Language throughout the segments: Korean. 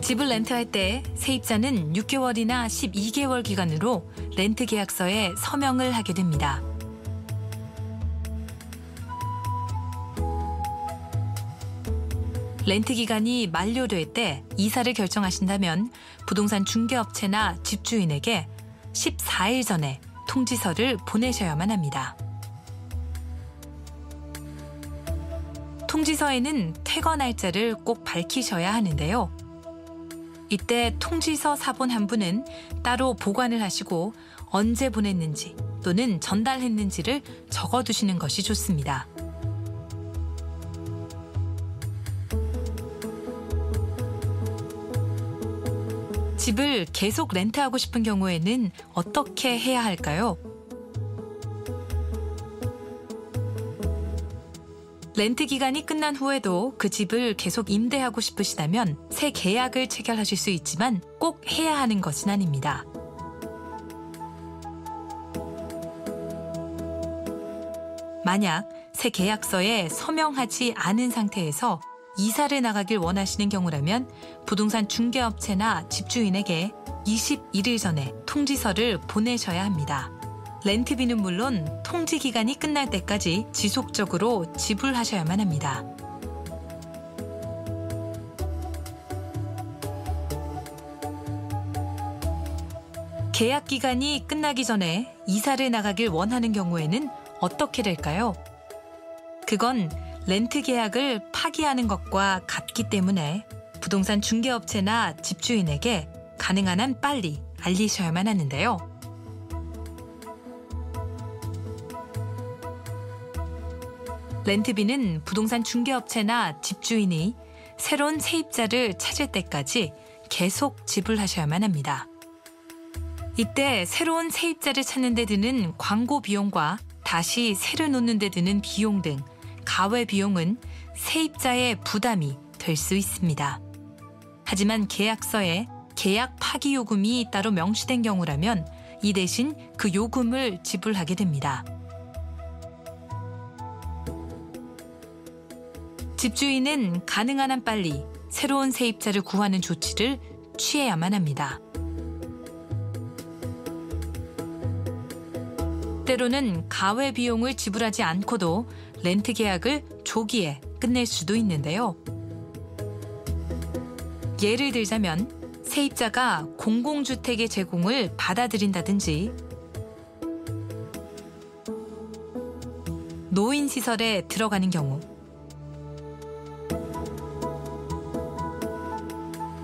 집을 렌트할 때 세입자는 6개월이나 12개월 기간으로 렌트 계약서에 서명을 하게 됩니다. 렌트 기간이 만료될 때 이사를 결정하신다면 부동산 중개업체나 집주인에게 14일 전에 통지서를 보내셔야만 합니다. 통지서에는 퇴거 날짜를 꼭 밝히셔야 하는데요. 이때 통지서 사본 한 분은 따로 보관을 하시고 언제 보냈는지 또는 전달했는지를 적어두시는 것이 좋습니다. 집을 계속 렌트하고 싶은 경우에는 어떻게 해야 할까요? 렌트 기간이 끝난 후에도 그 집을 계속 임대하고 싶으시다면 새 계약을 체결하실 수 있지만 꼭 해야 하는 것은 아닙니다. 만약 새 계약서에 서명하지 않은 상태에서 이사를 나가길 원하시는 경우라면 부동산 중개업체나 집주인에게 21일 전에 통지서를 보내셔야 합니다. 렌트비는 물론 통지 기간이 끝날 때까지 지속적으로 지불하셔야만 합니다. 계약 기간이 끝나기 전에 이사를 나가길 원하는 경우에는 어떻게 될까요? 그건 렌트 계약을 파기하는 것과 같기 때문에 부동산 중개업체나 집주인에게 가능한 한 빨리 알리셔야만 하는데요. 렌트비는 부동산 중개업체나 집주인이 새로운 세입자를 찾을 때까지 계속 지불하셔야만 합니다. 이때 새로운 세입자를 찾는 데 드는 광고 비용과 다시 새를 놓는 데 드는 비용 등 가외 비용은 세입자의 부담이 될 수 있습니다. 하지만 계약서에 계약 파기 요금이 따로 명시된 경우라면 이 대신 그 요금을 지불하게 됩니다. 집주인은 가능한 한 빨리 새로운 세입자를 구하는 조치를 취해야만 합니다. 때로는 가외 비용을 지불하지 않고도 렌트 계약을 조기에 끝낼 수도 있는데요. 예를 들자면 세입자가 공공주택의 제공을 받아들인다든지 노인시설에 들어가는 경우,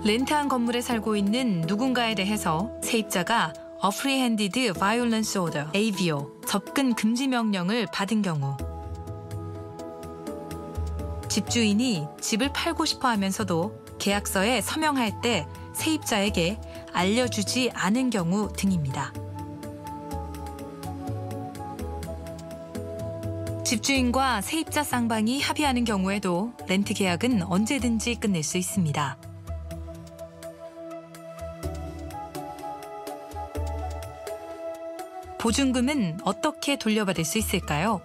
렌트한 건물에 살고 있는 누군가에 대해서 세입자가 Apprehended Violence Order, AVO, 접근 금지 명령을 받은 경우, 집주인이 집을 팔고 싶어 하면서도 계약서에 서명할 때 세입자에게 알려주지 않은 경우 등입니다. 집주인과 세입자 쌍방이 합의하는 경우에도 렌트 계약은 언제든지 끝낼 수 있습니다. 보증금은 어떻게 돌려받을 수 있을까요?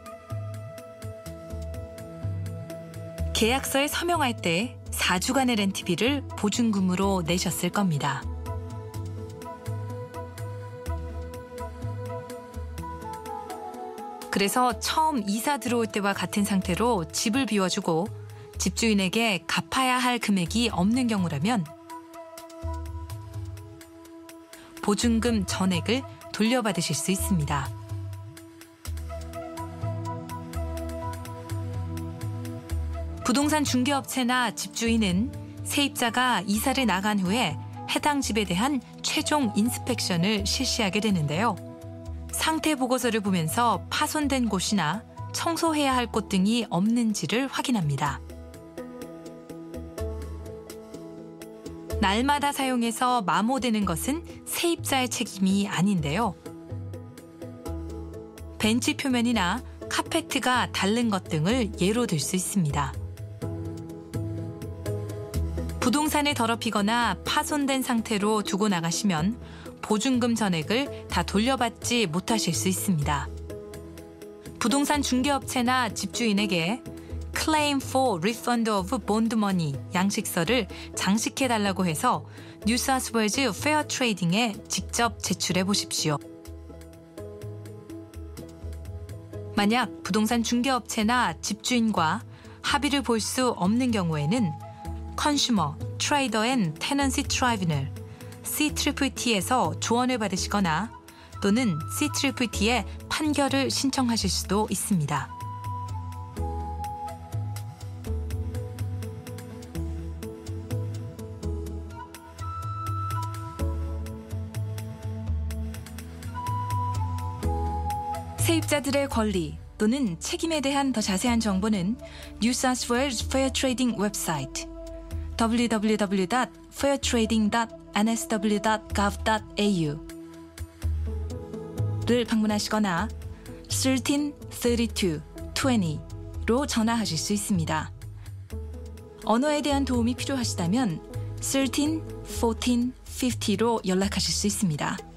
계약서에 서명할 때 4주간의 렌트비를 보증금으로 내셨을 겁니다. 그래서 처음 이사 들어올 때와 같은 상태로 집을 비워주고 집주인에게 갚아야 할 금액이 없는 경우라면 보증금 전액을 돌려받으실 수 있습니다. 부동산 중개업체나 집주인은 세입자가 이사를 나간 후에 해당 집에 대한 최종 인스펙션을 실시하게 되는데요. 상태 보고서를 보면서 파손된 곳이나 청소해야 할 곳 등이 없는지를 확인합니다. 날마다 사용해서 마모되는 것은 세입자의 책임이 아닌데요. 벤치 표면이나 카페트가 닳는 것 등을 예로 들 수 있습니다. 부동산을 더럽히거나 파손된 상태로 두고 나가시면 보증금 전액을 다 돌려받지 못하실 수 있습니다. 부동산 중개업체나 집주인에게 Claim for Refund of Bond Money 양식서를 장식해달라고 해서 뉴사우스웨일즈 페어 트레이딩에 직접 제출해 보십시오. 만약 부동산 중개업체나 집주인과 합의를 볼 수 없는 경우에는 Consumer, Trader and Tenancy Tribunal CTT에서 조언을 받으시거나 또는 CTT의 판결을 신청하실 수도 있습니다. 세입자들의 권리 또는 책임에 대한 더 자세한 정보는 New South Wales Fair Trading 웹사이트 www.fairtrading.nsw.gov.au를 방문하시거나 133220로 전화하실 수 있습니다. 언어에 대한 도움이 필요하시다면 13 14 50로 연락하실 수 있습니다.